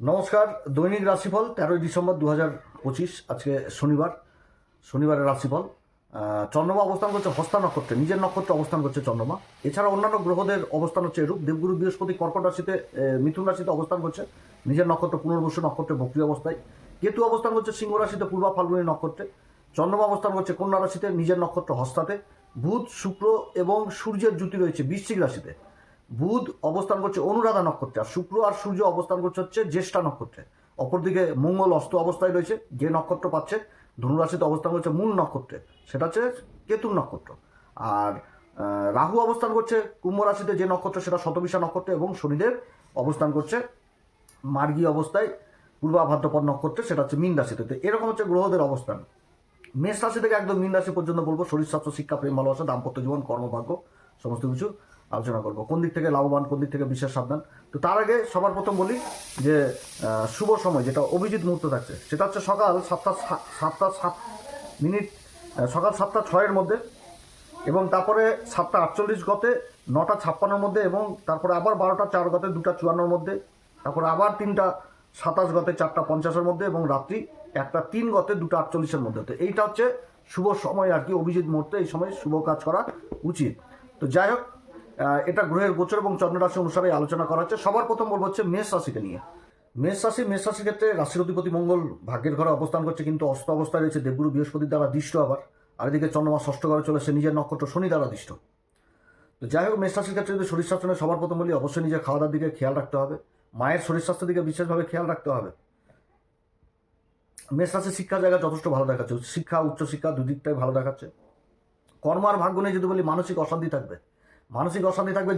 নমস্কার। দৈনিক রাশিফল 13ই ডিসেম্বর 2025। আজকে শনিবারের রাশিফল। চন্দ্রমা অবস্থান করছে হস্তা নক্ষত্রে, নিজের নক্ষত্রে অবস্থান করছে চন্দ্রমা। এছাড়া অন্যান্য গ্রহদের অবস্থান হচ্ছে এরূপ: দেবগুরু বৃহস্পতি কর্কট রাশিতে, মিথুন রাশিতে অবস্থান করছে নিজের নক্ষত্র পুনর্বসু নক্ষত্রে বক্রী অবস্থায়। কেতু অবস্থান করছে সিংহ রাশিতে পূর্বা ফাল্গুনী নক্ষত্রে। চন্দ্রমা অবস্থান করছে কন্যা রাশিতে নিজের নক্ষত্র হস্তাতে। বুধ, শুক্র এবং সূর্যের জুতি রয়েছে বৃশ্চিক রাশিতে। বুধ অবস্থান করছে অনুরাধা নক্ষত্রে, আর শুক্র আর সূর্য অবস্থান করছে জ্যেষ্ঠা নক্ষত্রে। অপরদিকে মঙ্গল অস্ত অবস্থায় রয়েছে, যে নক্ষত্র পাচ্ছে ধনুরাশিতে অবস্থান করছে মূল নক্ষত্রে, সেটা হচ্ছে কেতুর নক্ষত্র। আর রাহু অবস্থান করছে কুম্ভ রাশিতে, যে নক্ষত্র সেটা শতবিশা নক্ষত্রে, এবং শনিদেব অবস্থান করছে মার্গী অবস্থায় পূর্বা ভাদ্রপদ নক্ষত্রে, সেটা হচ্ছে মীন রাশিতে। তো এরকম হচ্ছে গ্রহদের অবস্থান। মেষ রাশি থেকে একদম মীন রাশি পর্যন্ত বলবো শরীর স্বাস্থ্য, শিক্ষা, প্রেম, ভালোবাসা, দাম্পত্য জীবন, কর্মভাগ্য, সমস্ত কিছু আলোচনা করবো। কোন দিক থেকে লাভবান, কোন দিক থেকে বিশেষ সাবধান। তো তার আগে সবার প্রথম বলি যে শুভ সময় যেটা অভিজিৎ মুহূর্ত থাকছে, সেটা হচ্ছে সকাল 7টা 7 মিনিট, সকাল 7টা 6-এর মধ্যে, এবং তারপরে 7টা 48 গতে 9টা 56-এর মধ্যে, এবং তারপরে আবার 12টা 4 গতে 2টা 54-এর মধ্যে, তারপরে আবার 3টা 27 গতে 4টা 50-এর মধ্যে, এবং রাত্রি 1টা 3 গতে 2টা 48-এর মধ্যে। তো এইটা হচ্ছে শুভ সময় আর কি, অভিজিৎ মুহূর্তে এই সময় শুভ কাজ করা উচিত। তো যাই হোক, এটা গ্রহের গোচর এবং চন্দ্র রাশি অনুসারে আলোচনা করা হচ্ছে। সবার প্রথম বলবো হচ্ছে মেষ রাশিকে নিয়ে। মেষ রাশির ক্ষেত্রে রাশির অধিপতি মঙ্গল ভাগ্যের ঘরে অবস্থান করছে, কিন্তু অস্ত অবস্থায় রয়েছে দেবগুরু বৃহস্পতির দ্বারা দৃষ্ট। আবার আর এদিকে চন্দ্রমা ষষ্ঠ ঘরে চলেছে নিজের নক্ষত্র শনি দ্বারা দৃষ্ট। তো যাই হোক, মেষ রাশির ক্ষেত্রে যদি শরীর স্বাস্থ্য নিয়ে সবার প্রথম বলি, অবশ্যই নিজের খাওয়া দাওয়ার দিকে খেয়াল রাখতে হবে। মায়ের শরীর স্বাস্থ্যের দিকে বিশেষভাবে খেয়াল রাখতে হবে। মেষ রাশির শিক্ষার জায়গা যথেষ্ট ভালো দেখাচ্ছে, শিক্ষা উচ্চশিক্ষা দুদিকটাই ভালো দেখাচ্ছে। কর্ম আর ভাগ্য নিয়ে যদি বলি, মানসিক অশান্তি থাকবে।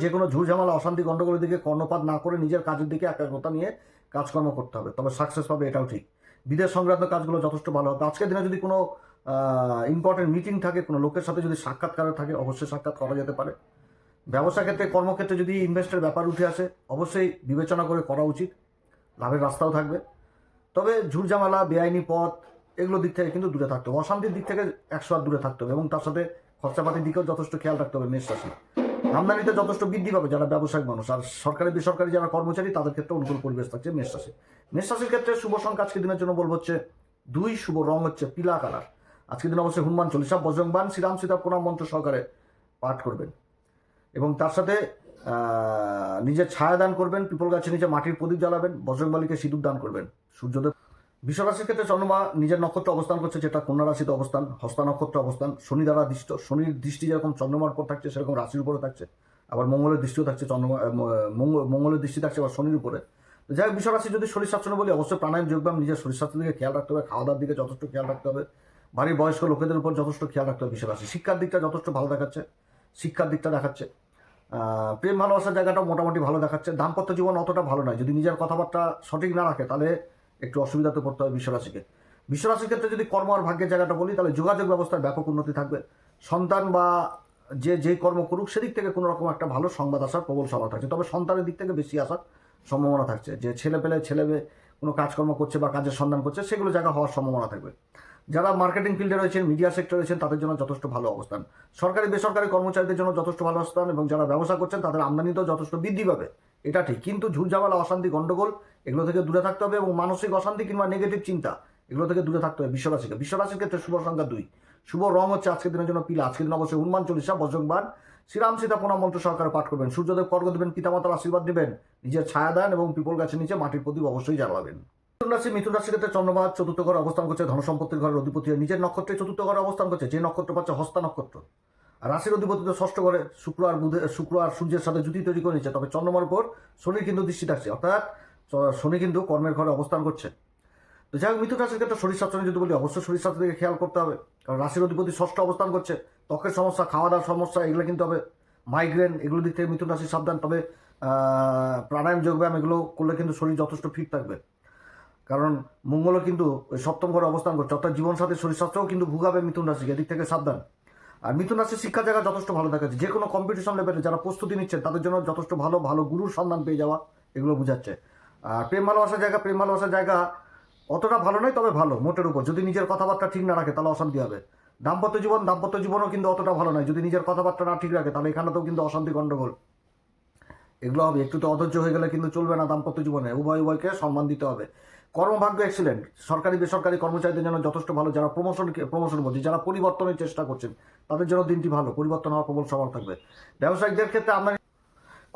যে কোনো ঝুড়ঝামেলা, অশান্তি, গণ্ডগোলের দিকে কর্ণপাত না করে নিজের কাজের দিকে একাগ্রতা নিয়ে কাজকর্ম করতে হবে, তবে সাকসেস পাবে, এটাও ঠিক। বিদেশ সংক্রান্ত কাজগুলো যথেষ্ট ভালো হবে। আজকের দিনে যদি কোনো ইম্পর্টেন্ট মিটিং থাকে, কোনো লোকের সাথে যদি সাক্ষাৎকার থাকে, অবশ্যই সাক্ষাৎ করা যেতে পারে। ব্যবসা ক্ষেত্রে, কর্মক্ষেত্রে যদি ইনভেস্টের ব্যাপার উঠে আসে, অবশ্যই বিবেচনা করে করা উচিত, লাভের রাস্তাও থাকবে। তবে ঝুড়ঝামেলা, বেআইনি পথ, এগুলো দিক থেকে কিন্তু দূরে থাকতে হবে। অশান্তির দিক থেকে 100 হাত দূরে থাকতে হবে, এবং তার সাথে খরচাপাতির দিকেও যথেষ্ট খেয়াল রাখতে হবে। মেষ রাশি আমদানিতে যথেষ্ট বৃদ্ধি পাবে যারা ব্যবসায়িক মানুষ, আর সরকারি বেসরকারি যারা কর্মচারী, তাদের ক্ষেত্রে অনুকূল পরিবেশ থাকছে মেষ রাশির ক্ষেত্রে শুভ সংখ্যা আজকের দিনের জন্য বলবো হচ্ছে 2, শুভ রং হচ্ছে পিলা কালার। আজকের দিন অবশ্যই হনুমান চল্লিশা, বজরংবান, শ্রীরাম সীতা প্রণাম মন্ত্র সহকারে পাঠ করবেন, এবং তার সাথে নিজের ছায়া দান করবেন, পিপল গাছের নিচে মাটির প্রদীপ জ্বালাবেন, বজরংবলীকে সিঁদুর দান করবেন। সূর্যদেব বিশ্বরাশির ক্ষেত্রে চন্দ্রমা নিজের নক্ষত্র অবস্থান করছে, যেটা কন্যা রাশিতে অবস্থান, হস্তা নক্ষত্র অবস্থান, শনি দ্বারা দৃষ্ট। শনির দৃষ্টি যেরকম চন্দ্রমার উপর থাকছে, সেরকম রাশির উপরে থাকছে। আবার মঙ্গলের দৃষ্টিও থাকছে মঙ্গলের দৃষ্টি থাকছে আবার শনির উপরে। যাই হোক, বিশ্বরাশি যদি শরীর স্বাস্থ্য বলি, অবশ্যই প্রাণায়াম, যোগব্যায়াম, নিজের শরীর স্বাস্থ্যের দিকে খেয়াল রাখতে হবে। খাওয়া দাওয়ার দিকে যথেষ্ট খেয়াল রাখতে হবে। বাড়ির বয়স্ক লোকেদের উপর যথেষ্ট খেয়াল রাখতে হবে বিশ্বরাশি। শিক্ষার দিকটা যথেষ্ট ভালো দেখাচ্ছে, দেখাচ্ছে। প্রেম ভালোবাসার জায়গাটাও মোটামুটি ভালো দেখাচ্ছে। দাম্পত্য জীবন অতটা ভালো নয়, যদি নিজের কথাবার্তা সঠিক না রাখে তাহলে একটু অসুবিধাতে পড়তে হবে বিশ্বরাশির ক্ষেত্রে যদি কর্ম আর ভাগ্যের জায়গাটা বলি, তাহলে যোগাযোগ ব্যবস্থার ব্যাপক উন্নতি থাকবে। সন্তান বা যেই কর্ম করুক, সেদিক থেকে কোনো রকম একটা ভালো সংবাদ আসার প্রবল সম্ভাবনা থাকছে। তবে সন্তানের দিক থেকে বেশি আসার সম্ভাবনা থাকছে, যে ছেলে মেয়ে কোনো কাজকর্ম করছে বা কাজের সন্ধান করছে, সেগুলো জায়গা হওয়ার সম্ভাবনা থাকবে। যারা মার্কেটিং ফিল্ডে রয়েছেন, মিডিয়া সেক্টরে রয়েছেন, তাদের জন্য যথেষ্ট ভালো অবস্থান। সরকারি বেসরকারি কর্মচারীদের জন্য যথেষ্ট ভালো অবস্থান, এবং যারা ব্যবসা করছেন তাদের আমদানিতেও যথেষ্ট বৃদ্ধি পাবে, এটা ঠিক। কিন্তু ঝুটঝামেলা, অশান্তি, গণ্ডগোল, এগুলো থেকে দূরে থাকতে হবে, এবং মানসিক অশান্তি কিংবা নেগেটিভ চিন্তা, এগুলো থেকে দূরে থাকতে হবে বিশ্বরাশির ক্ষেত্রে শুভ সংখ্যা 2, শুভ রং হচ্ছে আজকের দিনের জন্য পিলা। আজকের দিন অবশ্যই হনুমান চল্লিশা, বজরংবান, শ্রীরাম সীতা প্রণাম মন্ত্র সহকারে পাঠ করবেন। সূর্যদেব কর্গ দেবেন, পিতামাতার আশীর্বাদ নেবেন, নিজের ছায়া দান, এবং পিপল গাছের নিচে মাটির প্রদীপ অবশ্যই জ্বালাবেন। মিথুন রাশির ক্ষেত্রে চন্দ্রমা চতুর্থ ঘরে অবস্থান করছে, ধনসম্পত্তির ঘরের অধিপতি নিজের নক্ষত্রে চতুর্থ ঘরে অবস্থান করছে, যে নক্ষত্র পাচ্ছে হস্তা নক্ষত্র। আর রাশির অধিপতি তো ষষ্ঠ ঘরে, শুক্র আর সূর্যের সাথে জুতি তৈরি করে নিচ্ছে। তবে চন্দ্রমার উপর শনির কিন্তু দৃষ্টি থাকছে, অর্থাৎ শনি কিন্তু কর্মের ঘরে অবস্থান করছে। তো যাই হোক, মিথুন রাশির ক্ষেত্রে শরীর স্বাস্থ্য যদি বলি, অবশ্যই শরীর স্বাস্থ্যের দিকে খেয়াল করতে হবে, কারণ রাশির অধিপতি ষষ্ঠ অবস্থান করছে। ত্বকের সমস্যা, খাওয়া দাওয়ার সমস্যা, এগুলো কিন্তু হবে। মাইগ্রেন, এগুলো দিক থেকে মিথুন রাশির সাবধান। তবে প্রাণায়াম, যোগব্যায়াম এগুলো করলে কিন্তু শরীর যথেষ্ট ফিট থাকবে, কারণ মঙ্গলও কিন্তু ওই সপ্তম ঘরে অবস্থান করছে, অর্থাৎ জীবনসাথীর শরীর স্বাস্থ্যও কিন্তু ভুগাবে মিথুন রাশিকে, এদিক থেকে সাবধান। আর মিথুন রাশির শিক্ষার জায়গা যথেষ্ট ভালো দেখাচ্ছে। যে কোনো কম্পিটিশন লেভেলে যারা প্রস্তুতি নিচ্ছেন, তাদের জন্য যথেষ্ট ভালো ভালো গুরুর সন্ধান পেয়ে যাওয়া, এগুলো বোঝাচ্ছে। আর প্রেম ভালোবাসার জায়গা অতটা ভালো নয়, তবে ভালো মোটের উপর। যদি নিজের কথাবার্তা ঠিক না রাখে, তাহলে অশান্তি হবে। দাম্পত্য জীবনও কিন্তু অতটা ভালো নয়, যদি নিজের কথাবার্তা না ঠিক রাখে, তাহলে এখানেতেও কিন্তু অশান্তি, গণ্ডগোল, এগুলো হবে। একটু তো অধৈর্য হয়ে গেলে কিন্তু চলবে না দাম্পত্য জীবনে। উভয়কে সম্মান দিতে হবে। কর্মভাগ্য এক্সিলেন্ট। সরকারি বেসরকারি কর্মচারীদের জন্য যথেষ্ট ভালো। যারা প্রমোশন বলছি, যারা পরিবর্তনের চেষ্টা করছেন তাদের জন্য দিনটি ভালো। পরিবর্তন হওয়ার প্রবল সম্ভাবনা থাকবে। ব্যবসায়িকদের ক্ষেত্রে আপনার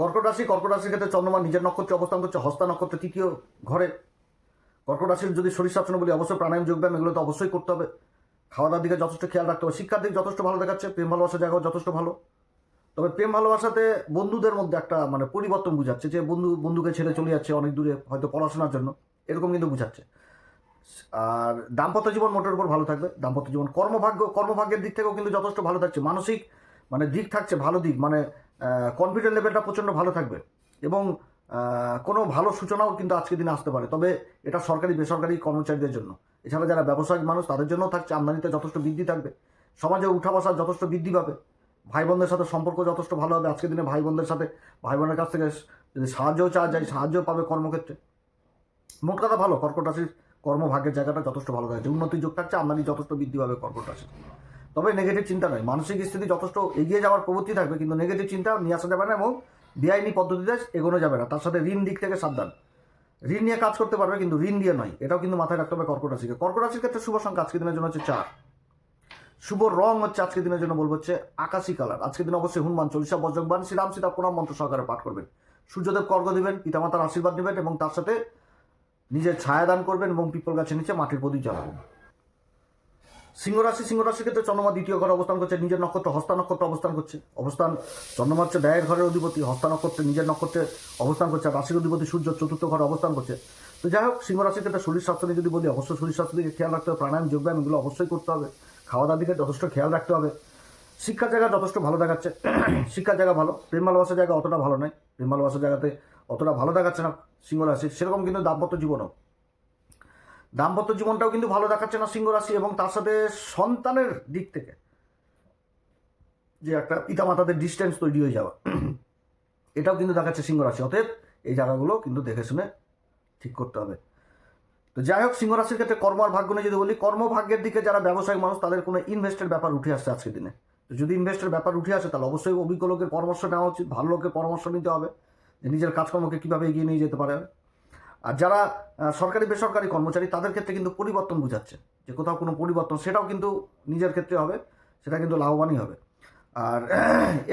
কর্কট রাশির ক্ষেত্রে চন্দ্রমা নিজের নক্ষত্রে অবস্থান করছে, হস্তা নক্ষত্রে তৃতীয় ঘরে। কর্কট রাশির যদি শরীর স্বাস্থ্য বলি, অবশ্যই প্রাণায়াম যোগব্যায়াম এগুলো তো অবশ্যই করতে হবে। খাওয়া দাওয়ার দিকে যথেষ্ট খেয়াল রাখতে হবে। শিক্ষার দিক যথেষ্ট ভালো দেখাচ্ছে। প্রেম ভালোবাসার জায়গাও যথেষ্ট ভালো। তবে প্রেম ভালোবাসাতে বন্ধুদের মধ্যে একটা পরিবর্তন বুঝাচ্ছে, যে বন্ধুকে ছেড়ে চলে যাচ্ছে অনেক দূরে, হয়তো পড়াশোনার জন্য, এরকম কিন্তু বুঝাচ্ছে। আর দাম্পত্য জীবন মোটের উপর ভালো থাকবে। দাম্পত্য জীবন কর্মভাগ্যের দিক থেকেও কিন্তু যথেষ্ট ভালো থাকছে। মানসিক দিক থাকছে ভালো দিক, কনফিডেন্স লেভেলটা প্রচণ্ড ভালো থাকবে। এবং কোনো ভালো সূচনাও কিন্তু আজকের দিনে আসতে পারে। তবে এটা সরকারি বেসরকারি কর্মচারীদের জন্য। এছাড়া যারা ব্যবসায়িক মানুষ তাদের জন্যও থাকছে। আমদানিতে যথেষ্ট বৃদ্ধি থাকবে। সমাজে উঠা বসার যথেষ্ট বৃদ্ধি পাবে। ভাই বোনদের সাথে সম্পর্ক যথেষ্ট ভালো হবে আজকের দিনে। ভাই বোনের কাছ থেকে যদি সাহায্যও চাওয়া যায়, সাহায্য পাবে কর্মক্ষেত্রে। মোট কথা ভালো। কর্কট রাশির কর্মভাগ্যের জায়গাটা যথেষ্ট ভালো থাকছে। উন্নতির যোগ থাকছে। আমদানি যথেষ্ট বৃদ্ধি পাবে কর্কট রাশির। তবে নেগেটিভ চিন্তা নয়, মানসিক স্থিতি যথেষ্ট এগিয়ে যাওয়ার প্রবৃত্তি থাকবে, কিন্তু নেগেটিভ চিন্তা নিয়ে আসা যাবে না এবং বেআইনি পদ্ধতিতে এগোনো যাবে না। তার সাথে ঋণ দিক থেকে সাবধান। ঋণ নিয়ে কাজ করতে পারবে, কিন্তু ঋণ দিয়ে নয়, এটাও কিন্তু মাথায় রাখতে হবে কর্কট রাশিকে। কর্কট রাশির ক্ষেত্রে শুভ সংখ্যা আজকের দিনের জন্য হচ্ছে 4। শুভ রং হচ্ছে আজকের দিনের জন্য বলবো হচ্ছে আকাশি কালার। আজকের দিন অবশ্যই হনুমান চল্লিশা বজ্রংবান শ্রীরাম সীতা প্রণাম মন্ত্র সহকারে পাঠ করবেন। সূর্যদেব কর্ঘ্য দিবেন, পিতামাতার আশীর্বাদ নেবেন এবং তার সাথে নিজের ছায়া দান করবেন এবং পিপল গাছের নিচে মাটির প্রদীপ জ্বালাবেন। সিংহ রাশির ক্ষেত্রে চন্দ্রমা দ্বিতীয় ঘরে অবস্থান করছে। নিজের নক্ষত্র হস্তা নক্ষত্র অবস্থান করছে। চন্দ্রমা হচ্ছে ব্যয়ের ঘরের অধিপতি। হস্তা নক্ষত্রে নিজের নক্ষত্রে অবস্থান করছে। রাশির অধিপতি সূর্য চতুর্থ ঘরে অবস্থান করছে। তো যাই হোক, সিংহ রাশির ক্ষেত্রে শরীর স্বাস্থ্য নিয়ে যদি বলি, অবশ্যই শরীর স্বাস্থ্য দিকে খেয়াল রাখতে হবে। প্রাণায়াম যোগব্যায়াম এগুলো অবশ্যই করতে হবে। খাওয়া দাওয়ার দিকে যথেষ্ট খেয়াল রাখতে হবে। শিক্ষার জায়গা যথেষ্ট ভালো দেখাচ্ছে। শিক্ষার জায়গা ভালো। প্রেম ভালোবাসার জায়গা অতটা ভালো নয়। প্রেম ভালোবাসার জায়গাতে অতটা ভালো দেখাচ্ছে না সিংহ রাশির। সেরকম কিন্তু দাম্পত্য জীবনটাও কিন্তু ভালো দেখাচ্ছে না সিংহ রাশি। এবং তার সাথে সন্তানের দিক থেকে যে একটা পিতামাতাদের ডিস্টেন্স তৈরি হয়ে যাওয়া, এটাও কিন্তু দেখাচ্ছে সিংহ রাশি। অতএব এই জায়গাগুলো কিন্তু দেখে শুনে ঠিক করতে হবে। তো যাই হোক, সিংহ রাশির ক্ষেত্রে কর্ম আর ভাগ্য নিয়ে যদি বলি, কর্মভাগ্যের দিকে যারা ব্যবসায়িক মানুষ তাদের কোনো ইনভেস্টের ব্যাপার উঠে আসছে আজকের দিনে। তো যদি ইনভেস্টের ব্যাপার উঠে আসে তাহলে অবশ্যই অভিজ্ঞ লোকের পরামর্শ নেওয়া উচিত। ভালো লোকের পরামর্শ নিতে হবে যে নিজের কাজকর্মকে কীভাবে এগিয়ে নিয়ে যেতে পারে। আর যারা সরকারি বেসরকারি কর্মচারী তাদের ক্ষেত্রে কিন্তু পরিবর্তন বোঝাচ্ছে, যে কোথাও কোনো পরিবর্তন, সেটাও কিন্তু নিজের ক্ষেত্রে হবে, সেটা কিন্তু লাভবানই হবে। আর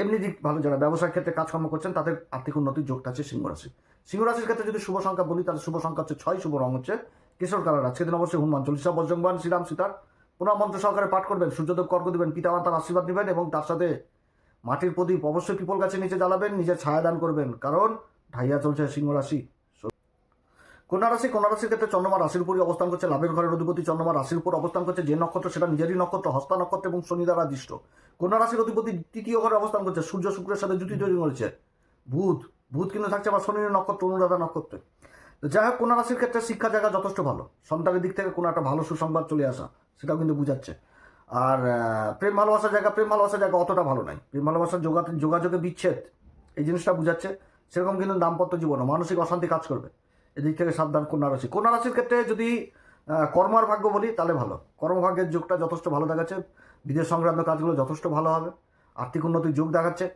এমনি দিক ভালো, যারা ব্যবসার ক্ষেত্রে কাজকর্ম করছেন তাদের আর্থিক উন্নতির যোগটা আছে সিংহ রাশির ক্ষেত্রে যদি শুভ সংখ্যা বলি তাহলে শুভ সংখ্যা হচ্ছে 6। শুভ রং হচ্ছে কেশর কালার। আজকের দিন অবশ্যই হনুমান চল্লিশা বজ্রংবান শ্রীরাম সীতার প্রণাম মন্ত্র সহকারে পাঠ করবেন। সূর্যদেব কর্ঘ্য দিবেন, পিতামাতার আশীর্বাদ নেবেন এবং তার সাথে মাটির প্রদীপ অবশ্যই পিপল গাছের নিচে জ্বালাবেন। নিজের ছায়া দান করবেন, কারণ ঢাইয়া চলছে সিংহ রাশি। কন্যা রাশির ক্ষেত্রে চন্দ্রমা রাশির উপরই অবস্থান করছে। লাভের ঘরের অধিপতি চন্দ্রমা রাশির উপর অবস্থান করছে। যে নক্ষত্র সেটা নিজেরই নক্ষত্র, হস্তা নক্ষত্র এবং শনি দ্বারা দৃষ্ট। কন্যা রাশির অধিপতি তৃতীয় ঘরে অবস্থান করছে। সূর্য শুক্রের সাথে জুটি তৈরি করেছে। বুধ কিন্তু থাকছে আবার শনির নক্ষত্র, অনুরাধা নক্ষত্রে। তো যাই হোক, কন্যা রাশির ক্ষেত্রে শিক্ষা জায়গা যথেষ্ট ভালো। সন্তানের দিক থেকে কোনো একটা ভালো সুসংবাদ চলে আসা, সেটাও কিন্তু বুঝাচ্ছে। আর প্রেম ভালোবাসার জায়গা অতটা ভালো নাই। প্রেম ভালোবাসার যোগাযোগে বিচ্ছেদ, এই জিনিসটা বুঝাচ্ছে। সেরকম কিন্তু দাম্পত্য জীবনে মানসিক অশান্তি কাজ করবে। এদিক থেকে সাবধান কন্যা রাশির ক্ষেত্রে যদি কর্ম আর ভাগ্য বলি তাহলে ভালো। কর্মভাগ্যের যোগটা যথেষ্ট ভালো দেখাচ্ছে। বিদেশ সংক্রান্ত কাজগুলো যথেষ্ট ভালো হবে। আর্থিক উন্নতির যোগ দেখাচ্ছে।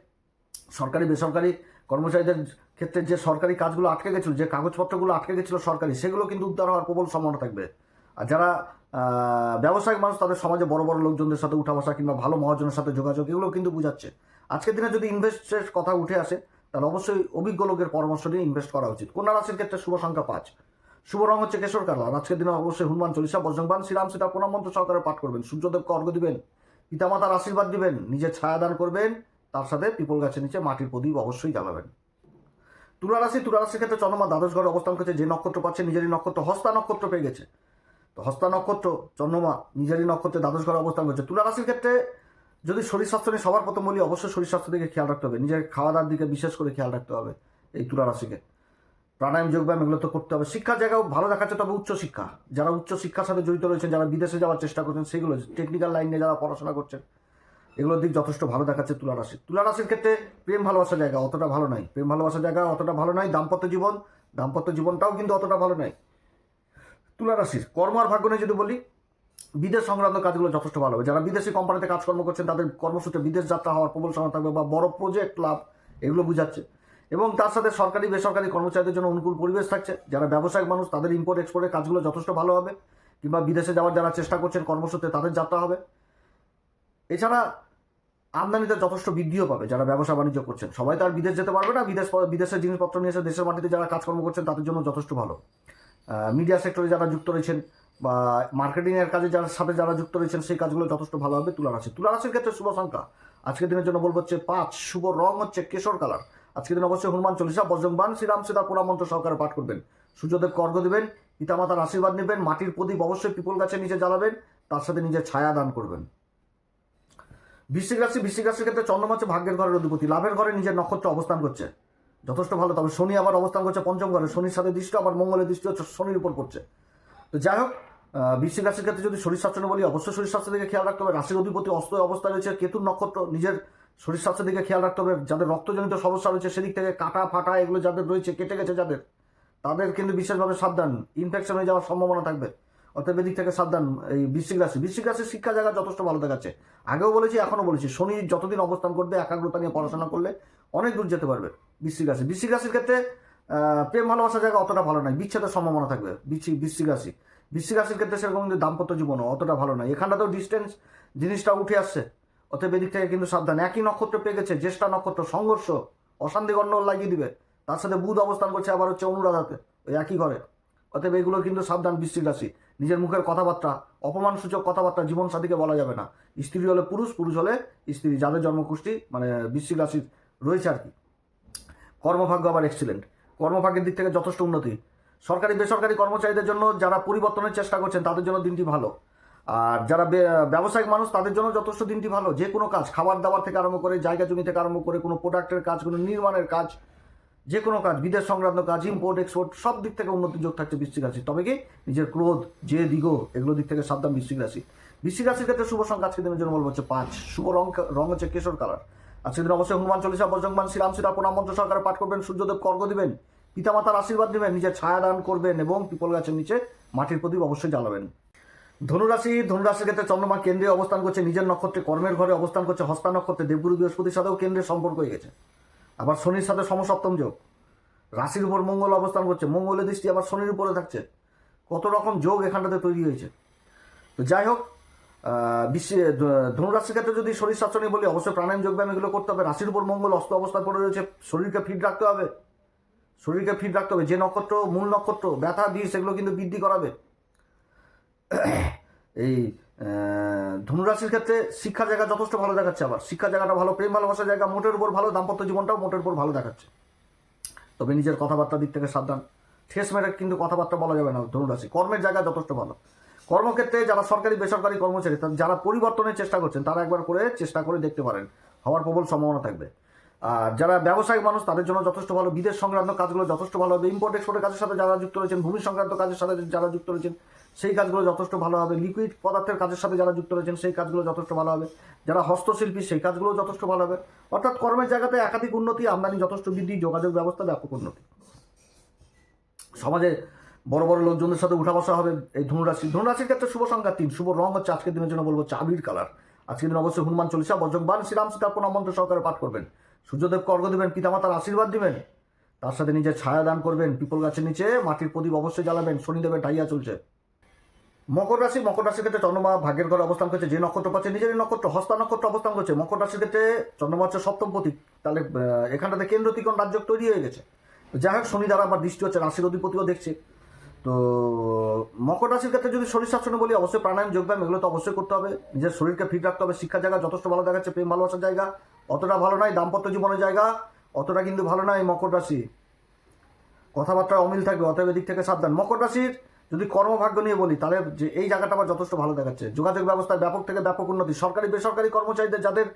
সরকারি বেসরকারি কর্মচারীদের ক্ষেত্রে যে সরকারি কাজগুলো আটকে গেছিলো, যে কাগজপত্রগুলো আটকে গেছিলো সরকারি, সেগুলো কিন্তু উদ্ধার হওয়ার প্রবল সম্ভাবনা থাকবে। আর যারা ব্যবসায়িক মানুষ তাদের সমাজে বড় বড় লোকজনদের সাথে উঠা বসা কিংবা ভালো মহাজনের সাথে যোগাযোগ, এগুলো কিন্তু বুঝাচ্ছে। আজকের দিনে যদি ইনভেস্টের কথা উঠে আসে তাহলে অবশ্যই অভিজ্ঞ লোকের পরামর্শ নিয়ে ইনভেস্ট করা উচিত। কন্যা রাশির ক্ষেত্রে শুভ সংখ্যা 5। শুভ রং হচ্ছে কেশর কালার। আজকের দিনে অবশ্যই হনুমান চল্লিশা বজ্রংবান শ্রীরাম সীতা প্রণাম মন্ত্র সহকারে পাঠ করবেন। সূর্যদেবকে অর্ঘ্য দিবেন, পিতামাতার আশীর্বাদ দিবেন, নিজের ছায়া দান করবেন, তার সাথে পিপল গাছের নিচে মাটির প্রদীপ অবশ্যই জ্বালাবেন। তুলা রাশির ক্ষেত্রে চন্দ্রমা দ্বাদশ ঘরে অবস্থান করছে। যে নক্ষত্র পাচ্ছে নিজেরই নক্ষত্র, হস্তা নক্ষত্র পেয়ে গেছে। তো হস্তা নক্ষত্র চন্দ্রমা নিজেরই নক্ষত্রে দ্বাদশ ঘরে অবস্থান করছে। তুলা রাশির ক্ষেত্রে যদি শরীর স্বাস্থ্য নিয়ে সবার প্রথম বলি, অবশ্যই শরীর স্বাস্থ্যের দিকে খেয়াল রাখতে হবে। নিজের খাওয়া দাওয়ার দিকে বিশেষ করে খেয়াল রাখতে হবে এই তুলা রাশিকে। প্রাণায়াম যোগব্যায়াম এগুলো তো করতে হবে। শিক্ষার জায়গাও ভালো দেখাচ্ছে। তবে উচ্চশিক্ষা, যারা উচ্চশিক্ষার সাথে জড়িত রয়েছেন, যারা বিদেশে যাওয়ার চেষ্টা করছেন, সেগুলো টেকনিক্যাল লাইন নিয়ে যারা পড়াশোনা করছেন, এগুলোর দিক যথেষ্ট ভালো দেখাচ্ছে তুলা রাশির ক্ষেত্রে প্রেম ভালোবাসার জায়গা অতটা ভালো নয়। দাম্পত্য জীবনটাও কিন্তু অতটা ভালো নয় তুলা রাশির। কর্ম আর ভাগ্য নিয়ে যদি বলি, বিদেশ সংক্রান্ত কাজগুলো যথেষ্ট ভালো হবে। যারা বিদেশি কোম্পানিতে কাজকর্ম করছেন তাদের কর্মসূত্রে বিদেশ যাত্রা হওয়ার প্রবল সম্ভাবনা থাকবে বা বড় প্রজেক্ট লাভ, এগুলো বুঝাচ্ছে। এবং তার সাথে সরকারি বেসরকারি কর্মচারীদের জন্য অনুকূল পরিবেশ থাকছে। যারা ব্যবসায়িক মানুষ তাদের ইম্পোর্ট এক্সপোর্টের কাজগুলো যথেষ্ট ভালো হবে, কিংবা বিদেশে যাওয়ার যারা চেষ্টা করছেন কর্মসূত্রে তাদের যাত্রা হবে। এছাড়া আমদানিতে যথেষ্ট বৃদ্ধিও পাবে। যারা ব্যবসা বাণিজ্য করছেন সবাই তো আর বিদেশ যেতে পারবে না, বিদেশের জিনিসপত্র নিয়ে এসে দেশের মাটিতে যারা কাজকর্ম করছেন তাদের জন্য যথেষ্ট ভালো। মিডিয়া সেক্টরে যারা যুক্ত রয়েছেন বা মার্কেটিংয়ের কাজে যারা সাথে যারা যুক্ত রয়েছেন সেই কাজগুলো যথেষ্ট ভালো হবে। তুলা রাশির ক্ষেত্রে শুভ সংখ্যা আজকের দিনের জন্য বলবো হচ্ছে 5, শুভ রং হচ্ছে কেশর কালার। আজকের দিন অবশ্যই হনুমান চল্লিশা, বজ্রংবাণ, শ্রীরাম সীতা পুরাণ মন্ত্র সহকারে পাঠ করবেন। সূর্যদেবকে অর্ঘ্য দেবেন, পিতামাতার আশীর্বাদ নেবেন, মাটির প্রদীপ অবশ্যই পিপল গাছের নিচে জ্বালাবেন, তার সাথে নিজের ছায়া দান করবেন। বৃশ্চিক রাশির ক্ষেত্রে চন্দ্রমা হচ্ছে ভাগ্যের ঘরের অধিপতি, লাভের ঘরে নিজের নক্ষত্র অবস্থান করছে, যথেষ্ট ভালো। তবে শনি আবার অবস্থান করছে পঞ্চম ঘরে, শনির সাথে দৃষ্টি, আবার মঙ্গলের দৃষ্টি হচ্ছে শনির উপর পড়ছে। তো যাই হোক, বৃশ্চিক রাশির ক্ষেত্রে যদি শরীর স্বাস্থ্য বলি অবশ্যই শরীর স্বাস্থ্যের দিকে খেয়াল রাখতে হবে। রাশির অধিপতি অস্ত অবস্থা রয়েছে কেতুর নক্ষত্র, নিজের শরীর স্বাস্থ্যের দিকে খেয়াল রাখতে হবে। যাদের রক্তজনিত সমস্যা রয়েছে সেদিক থেকে কাটা ফাটা এগুলো যাদের রয়েছে, কেটে গেছে যাদের, তাদের কিন্তু বিশেষভাবে সাবধান, ইনফেকশন হয়ে যাওয়ার সম্ভাবনা থাকবে। অতএব এদিক থেকে সাবধান। এই বৃশ্চিক রাশির শিক্ষা জায়গা যথেষ্ট ভালো দেখাচ্ছে। আগেও বলেছি এখনও বলেছি, শনি যতদিন অবস্থান করবে একাগ্রতা নিয়ে পড়াশোনা করলে অনেক দূর যেতে পারবে। বৃশ্চিক রাশির ক্ষেত্রে প্রেম ভালোবাসার জায়গা অতটা ভালো নয়, বিচ্ছেদের সম্ভাবনা থাকবে। বৃশ্চিক রাশির ক্ষেত্রে সেরকম কিন্তু দাম্পত্য জীবনও অতটা ভালো নয়। এখানটাতেও ডিস্টেন্স জিনিসটা উঠে আসছে, অতএব এদিক থেকে কিন্তু সাবধান। একই নক্ষত্র পেয়ে গেছে, জ্যেষ্ঠা নক্ষত্র, সংঘর্ষ, অশান্তি গণ্ডগোল লাগিয়ে দিবে। তার সাথে বুধ অবস্থান করছে আবার হচ্ছে অনুরাধাতে, ওই একই ঘরে। অতএব এগুলো কিন্তু সাবধান বৃশ্চিক রাশি। নিজের মুখের কথাবার্তা, অপমানসূচক কথাবার্তা জীবন সাথীকে বলা যাবে না। স্ত্রী হলে পুরুষ, পুরুষ হলে স্ত্রী, যাদের জন্মকুষ্ঠী মানে বৃশ্চিক রাশির রয়েছে আর কি। কর্মভাগ্য আবার এক্সিলেন্ট, কর্মভাগ্যের দিক থেকে যথেষ্ট উন্নতি। সরকারি বেসরকারি কর্মচারীদের জন্য যারা পরিবর্তনের চেষ্টা করছেন তাদের জন্য দিনটি ভালো। আর যারা ব্যবসায়িক মানুষ তাদের জন্য যথেষ্ট দিনটি ভালো। যে কোনো কাজ, খাবার দাবার থেকে আরম্ভ করে, জায়গা জমি থেকে আরম্ভ করে, কোনো প্রোডাক্টের কাজ, কোনো নির্মাণের কাজ, যে কোনো কাজ, বিদেশ সংক্রান্ত কাজ, ইম্পোর্ট এক্সপোর্ট, সব দিক থেকে উন্নতির যোগ থাকছে বৃশ্চিক রাশি। তবে কি নিজের ক্রোধ, যে দিগো, এগুলো দিক থেকে সাবধান বৃশ্চিক রাশি। বৃশ্চিক রাশির ক্ষেত্রে শুভ সংখ্যা আজকের দিনের জন্য বলবো হচ্ছে 5, শুভ রং হচ্ছে কেশর কালার। আজকের দিন অবশ্যই হনুমান চল্লিশা, বজ্রংবাণ, শ্রীরাম সীতা পুরাণ মন্ত্র সহকারে পাঠ করবেন। সূর্যদেবকে অর্ঘ্য দিবেন, পিতামাতার আশীর্বাদ নেবেন, নিজের ছায়া দান করবেন এবং পিপল গাছের নিচে মাটির প্রদীপ অবশ্যই জ্বালাবেন। ধনুরাশির ক্ষেত্রে চন্দ্রমা কেন্দ্রে অবস্থান করছে, নিজের নক্ষত্রে কর্মের ঘরে অবস্থান করছে, হস্তা নক্ষত্রে, দেবগুরু বৃহস্পতির সাথেও কেন্দ্রের সম্পর্ক হয়ে গেছে। আবার শনির সাথে সমসপ্তম যোগ, রাশির উপর মঙ্গল অবস্থান করছে, মঙ্গলের দৃষ্টি আবার শনির উপরে থাকছে। কত রকম যোগ এখানটাতে তৈরি হয়েছে। তো যাই হোক, ধনুরাশির ক্ষেত্রে যদি শরীর স্বাস্থ্য নিয়ে বলি অবশ্যই প্রাণায়াম যোগব্যায়াম এগুলো করতে হবে। রাশির উপর মঙ্গল অস্ত অবস্থায় পড়ে রয়েছে, শরীরকে ফিট রাখতে হবে। যে নক্ষত্র মূল নক্ষত্র, ব্যথা বিষ এগুলো কিন্তু বৃদ্ধি করাবে। এই ধনুরাশির ক্ষেত্রে শিক্ষার জায়গা যথেষ্ট ভালো দেখাচ্ছে। আবার শিক্ষার জায়গাটা ভালো, প্রেম ভালোবাসার জায়গা মোটের উপর ভালো, দাম্পত্য জীবনটাও মোটের উপর ভালো দেখাচ্ছে। তবে নিজের কথাবার্তার দিক থেকে সাবধান, ঠেস মেরে কিন্তু কথাবার্তা বলা যাবে না ধনুরাশি। কর্মের জায়গা যথেষ্ট ভালো। কর্মক্ষেত্রে যারা সরকারি বেসরকারি কর্মচারী, যারা পরিবর্তনের চেষ্টা করছেন তারা একবার করে চেষ্টা করে দেখতে পারেন, হওয়ার প্রবল সম্ভাবনা থাকবে। আর যারা ব্যবসায়িক মানুষ তাদের জন্য যথেষ্ট ভালো, বিদেশ সংক্রান্ত কাজগুলো যথেষ্ট ভালো হবে। ইম্পোর্ট এক্সপোর্টের কাজের সাথে যারা যুক্ত রয়েছেন, ভূমি সংক্রান্ত কাজের সাথে যারা যুক্ত রয়েছেন সেই কাজগুলো যথেষ্ট ভালো হবে। লিকুইড পদার্থের কাজের সাথে যারা যুক্ত রয়েছেন সেই কাজগুলো যথেষ্ট ভালো হবে। যারা হস্তশিল্পী সেই কাজগুলো যথেষ্ট ভালো হবে। অর্থাৎ কর্মের জায়গাতে একাধিক উন্নতি, আমদানি যথেষ্ট বৃদ্ধি, যোগাযোগ ব্যবস্থা ব্যাপক উন্নতি। সমাজে বড় বড় লোকজনের সাথে উঠা বসা হবে। এই ধনুরাশির ক্ষেত্রে শুভ সংখ্যা 3, শুভ রং হচ্ছে আজকের দিনের জন্য বলবো আবির কালার। আজকের দিন অবশ্যই হনুমান চল্লিশা, বজ্রংবাণ, শ্রীরাম সীতা পুরাণ মন্ত্র সহকারে পাঠ করবেন। সূর্যদেবকে অর্ঘ্য দিবেন, পিতামাতার আশীর্বাদ দিবেন, তার সাথে নিজের ছায়া দান করবেন। পিপল গাছের নিচে মাটির প্রদীপ অবশ্যই জ্বালাবেন। শনিদেবের ঢাইয়া চলছে। মকর রাশির ক্ষেত্রে চন্দ্রমা ভাগ্যের ঘরে অবস্থান করছে, যে নক্ষত্র পাচ্ছে নিজেরই নক্ষত্র, হস্তা নক্ষত্র অবস্থান করছে। মকর রাশির ক্ষেত্রে চন্দ্রমা হচ্ছে সপ্তম প্রতীক, তাহলে এখানটাতে কেন্দ্র ত্রিকোণ রাজ্য তৈরি হয়ে গেছে। যাই হোক, শনি দ্বারা আবার দৃষ্টি হচ্ছে, রাশির অধিপতিও দেখছে। তো মকর রাশির ক্ষেত্রে যদি শরীর স্বাস্থ্য বলি অবশ্যই প্রাণায়াম যোগব্যায়াম এগুলো তো অবশ্যই করতে হবে। নিজের শরীরকে ফিট রাখতে হবে। শিক্ষার জায়গা যথেষ্ট ভালো দেখাচ্ছে, প্রেম ভালোবাসার জায়গা অতটা ভালো নয়, দাম্পত্য জীবনের জায়গা অতটা কিন্তু ভালো নয়। মকর রাশি কথাবার্তা অমিল থাকবে, অতএব এদিক থেকে সাবধান। মকর রাশির যদি কর্মভাগ্য নিয়ে বলি তাহলে যে এই জায়গাটা আবার যথেষ্ট ভালো দেখাচ্ছে। যোগাযোগ ব্যবস্থায় ব্যাপক থেকে ব্যাপক উন্নতি। সরকারি বেসরকারি কর্মচারীদের যাদের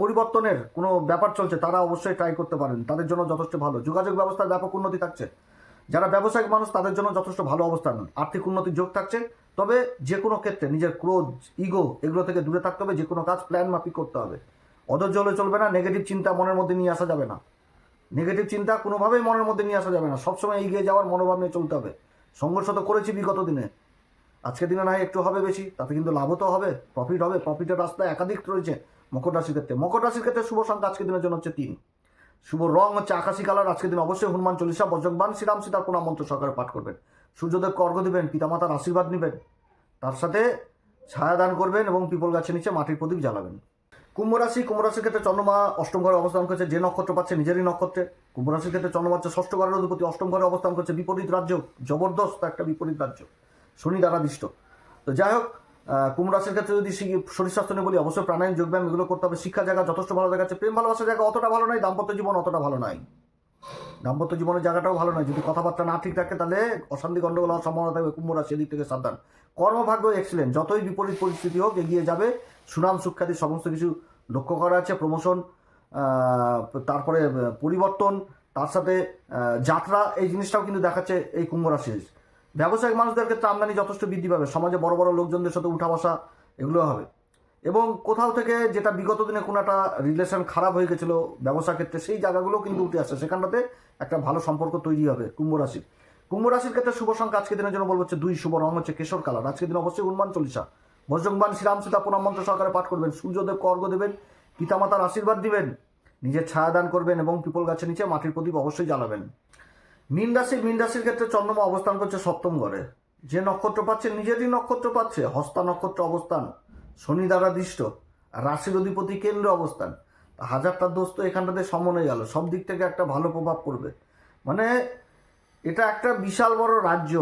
পরিবর্তনের কোনো ব্যাপার চলছে তারা অবশ্যই ট্রাই করতে পারেন, তাদের জন্য যথেষ্ট ভালো। যোগাযোগ ব্যবস্থায় ব্যাপক উন্নতি থাকছে। যারা ব্যবসায়িক মানুষ তাদের জন্য যথেষ্ট ভালো অবস্থান, আর্থিক উন্নতির যোগ থাকছে। তবে যে কোনো ক্ষেত্রে নিজের ক্রোধ, ইগো এগুলো থেকে দূরে থাকতে হবে। যে কোনো কাজ প্ল্যান মাফিক করতে হবে। অধৈর্য হলে চলবে না, নেগেটিভ চিন্তা মনের মধ্যে নিয়ে আসা যাবে না। নেগেটিভ চিন্তা কোনোভাবেই মনের মধ্যে নিয়ে আসা যাবে না। সবসময় এগিয়ে যাওয়ার মনোভাব নিয়ে চলতে হবে। সংঘর্ষ তো করেছি বিগত দিনে, আজকের দিনে না হয় একটু হবে বেশি, তাতে কিন্তু লাভও তো হবে, প্রফিট হবে। প্রফিটের রাস্তায় একাধিক রয়েছে মকর রাশির ক্ষেত্রে। মকর রাশির ক্ষেত্রে শুভ সংখ্যা আজকের দিনের জন্য হচ্ছে 3, শুভ রং হচ্ছে আকাশি কালার। আজকের দিন অবশ্যই হনুমান চল্লিশা, বজ্রংবাণ, শ্রীরাম সীতার প্রণাম মন্ত্র সহকারে পাঠ করবেন। সূর্যদেবকে অর্ঘ্য দিবেন, পিতামাতার আশীর্বাদ নেবেন, তার সাথে ছায়া দান করবেন এবং পিপল গাছের নিচে মাটির প্রদীপ জ্বালাবেন। কুম্ভ রাশির ক্ষেত্রে চন্দ্রমা অষ্টম ঘরে অবস্থান করছে। যে নক্ষত্র পাচ্ছে নিজেরই নক্ষত্রে। কুম্ভ রাশির ক্ষেত্রে চন্দ্রমা হচ্ছে ষষ্ঠ ঘরের অধিপতি, অষ্টম ঘরে অবস্থান করছে। বিপরীত রাজ্য, জবরদস্ত একটা বিপরীত রাজ্য, শনি দ্বারা দিষ্ট। তো যাই হোক, কুম্ভ রাশির ক্ষেত্রে যদি শরীর স্বাস্থ্য নিয়ে বলি, অবশ্যই প্রাণায়াম, যোগব্যায়াম এগুলো করতে হবে। শিক্ষা জায়গা যথেষ্ট ভালো দেখাচ্ছে। প্রেম ভালোবাসার জায়গা অতটা ভালো নয়, দাম্পত্য জীবন অতটা ভালো নয়। দাম্পত্য জীবনের জায়গাটাও ভালো নয়। যদি কথাবার্তা না ঠিক থাকে তাহলে অশান্তি গণ্ডগোল হওয়ার সম্ভাবনা থাকবে। কুম্ভ রাশি এদিক থেকে সাবধান। কর্মভাগ্য এক্সিলেন্ট, যতই বিপরীত পরিস্থিতি হোক এগিয়ে যাবে। সুনাম সুখ্যাতি সমস্ত কিছু লক্ষ্য করা আছে। প্রমোশন, তারপরে পরিবর্তন, তার সাথে যাত্রা, এই জিনিসটাও কিন্তু দেখাচ্ছে এই কুম্ভ রাশির। ব্যবসায়িক মানুষদের ক্ষেত্রে আমদানি যথেষ্ট বৃদ্ধি পাবে। সমাজে বড় বড় লোকজনদের সাথে উঠা বসা এগুলো হবে। এবং কোথাও থেকে যেটা বিগত দিনে কোনো একটা রিলেশন খারাপ হয়ে গেছিলো ব্যবসা ক্ষেত্রে, সেই জায়গাগুলো কিন্তু উঠে আসছে। সেখানটাতে একটা ভালো সম্পর্ক তৈরি হবে কুম্ভ রাশির। কুম্ভ রাশির ক্ষেত্রে শুভ সংখ্যা আজকের দিনের জন্য বলবো হচ্ছে 2, শুভ রং হচ্ছে কেশর কালার। আজকের দিন অবশ্যই হনুমান চল্লিশা, বজ্রংবাণ, শ্রীরাম সীতা প্রণাম মন্ত্র সহকারে পাঠ করবেন। সূর্যদেবকে অর্ঘ্য দেবেন, পিতামাতার আশীর্বাদ দিবেন, নিজের ছায়া দান করবেন এবং পিপল গাছের নিচে মাটির প্রদীপ অবশ্যই জ্বালাবেন। মীন রাশির ক্ষেত্রে চন্দ্রমা অবস্থান করছে সপ্তম ঘরে। যে নক্ষত্র পাচ্ছে নিজেরই নক্ষত্র পাচ্ছে, হস্তা নক্ষত্র অবস্থান, শনি দ্বারা দৃষ্ট, রাশির অধিপতি কেন্দ্র অবস্থান। হাজারটা দোষ তো এখানটাতে সমন হয়ে গেল, সব দিক থেকে একটা ভালো প্রভাব পড়বে। মানে এটা একটা বিশাল বড় রাজ্য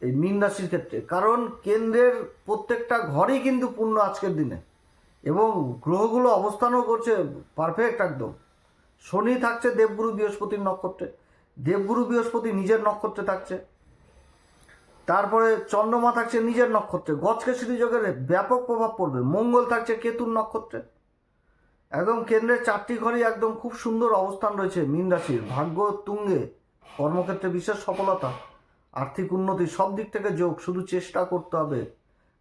এই মীন রাশির ক্ষেত্রে, কারণ কেন্দ্রের প্রত্যেকটা ঘরেই কিন্তু পূর্ণ আজকের দিনে, এবং গ্রহগুলো অবস্থানও করছে পারফেক্ট একদম। শনি থাকছে দেবগুরু বৃহস্পতির নক্ষত্রে, দেবগুরু বৃহস্পতি নিজের নক্ষত্রে থাকছে। তারপরে চন্দ্রমা থাকছে নিজের নক্ষত্রে, গজকেশরী যোগের ব্যাপক প্রভাব পড়বে। মঙ্গল থাকছে কেতুর নক্ষত্রে। একদম কেন্দ্রের 4টি ঘরই একদম খুব সুন্দর অবস্থান রয়েছে মীন রাশির। ভাগ্য তুঙ্গে, কর্মক্ষেত্রে বিশেষ সফলতা, আর্থিক উন্নতি, সব দিক থেকে যোগ। শুধু চেষ্টা করতে হবে,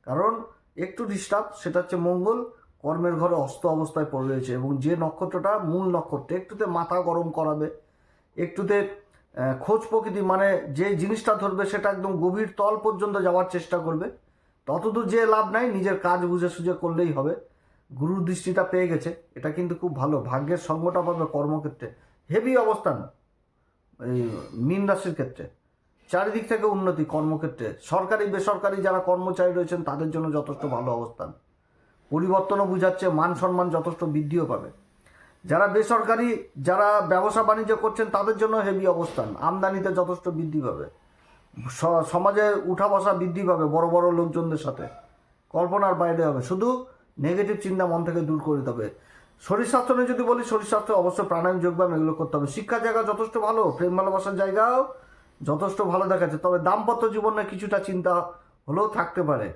কারণ একটু ডিস্টার্ব, সেটা হচ্ছে মঙ্গল কর্মের ঘরে অস্ত অবস্থায় পড়ে রয়েছে। এবং যে নক্ষত্রটা মূল নক্ষত্র, একটুতে মাথা গরম করাবে, একটুতে খোঁজ প্রকৃতি, মানে যে জিনিসটা ধরবে সেটা একদম গভীর তল পর্যন্ত যাওয়ার চেষ্টা করবে। ততদূর যে লাভ নাই, নিজের কাজ বুঝে সুঝে করলেই হবে। গুরুর দৃষ্টিটা পেয়ে গেছে, এটা কিন্তু খুব ভালো। ভাগ্যের সঙ্গটা পাবে কর্মক্ষেত্রে, হেভি অবস্থান এই মীন রাশির ক্ষেত্রে। চারিদিক থেকে উন্নতি কর্মক্ষেত্রে। সরকারি বেসরকারি যারা কর্মচারী রয়েছেন তাদের জন্য যথেষ্ট ভালো অবস্থান। পরিবর্তনও বুঝাচ্ছে, মান সম্মান যথেষ্ট বৃদ্ধিও পাবে। যারা বেসরকারি, যারা ব্যবসা বাণিজ্য করছেন তাদের জন্য হেভি অবস্থান। আমদানিতে যথেষ্ট বৃদ্ধি পাবে, সমাজে উঠা বসা বৃদ্ধি পাবে বড় বড় লোকজনদের সাথে। কল্পনার বাইরে হবে। শুধু নেগেটিভ চিন্তা মন থেকে দূর করে দিতে হবে। শরীর স্বাস্থ্য নিয়ে যদি বলি, শরীর স্বাস্থ্য অবশ্যই প্রাণায়াম, যোগব্যায়াম এগুলো করতে হবে। শিক্ষার জায়গা যথেষ্ট ভালো, প্রেম ভালোবাসার জায়গাও যথেষ্ট ভালো দেখাচ্ছে। তবে দাম্পত্য জীবনে কিছুটা চিন্তা হলেও থাকতে পারে।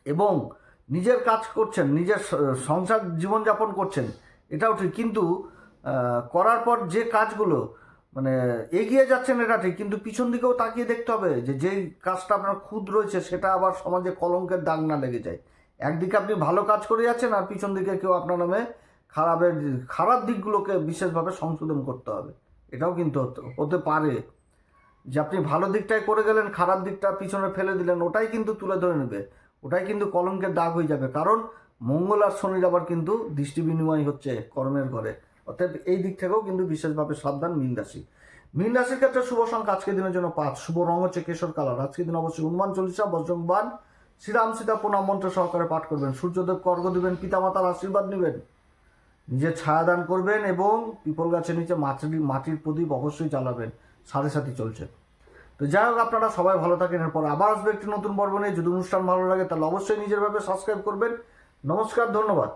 এবং নিজের কাজ করছেন, নিজের সংসার জীবনযাপন করছেন, এটাও ঠিক। কিন্তু করার পর যে কাজগুলো মানে এগিয়ে যাচ্ছেন এটা ঠিক, কিন্তু পিছন দিকেও তাকিয়ে দেখতে হবে যে যেই কাজটা আপনার খুদ রয়েছে সেটা আবার সমাজে কলঙ্কের দাগ না লেগে যায়। একদিকে আপনি ভালো কাজ করে যাচ্ছেন আর পিছন দিকে কেউ আপনার নামে খারাপ দিকগুলোকে বিশেষভাবে সংশোধন করতে হবে। এটাও কিন্তু হতে পারে যে আপনি ভালো দিকটাই করে গেলেন, খারাপ দিকটা পিছনে ফেলে দিলেন, ওটাই কিন্তু তুলে ধরে নেবে, ওটাই কিন্তু কলঙ্কের দাগ হয়ে যাবে। কারণ মঙ্গল আর শনির আবার কিন্তু দৃষ্টি বিনিময় হচ্ছে কর্মের ঘরে। অর্থাৎ এই দিক থেকেও কিন্তু বিশেষভাবে সাবধান মীন রাশি। মীন রাশির ক্ষেত্রে শুভ সংখ্যা আজকের দিনের জন্য 5, শুভ রং হচ্ছে কেশর কালার। আজকের দিন অবশ্যই হনুমান চল্লিশা, বজ্রংবাণ, শ্রীরাম সীতা প্রণাম মন্ত্র সহকারে পাঠ করবেন। সূর্যদেবকে অর্ঘ্য দিবেন, পিতামাতার আশীর্বাদ নেবেন, নিজের ছায়া দান করবেন এবং পিপল গাছের নিচে মাটির প্রদীপ অবশ্যই জ্বালাবেন। 7:30 চলছে। তো যাই হোক, আপনারা সবাই ভালো থাকেন। এরপর আবার আসবে একটি নতুন পর্ব নিয়ে। যদি অনুষ্ঠান ভালো লাগে তাহলে অবশ্যই নিজের ভাবে সাবস্ক্রাইব করবেন। নমস্কার, ধন্যবাদ।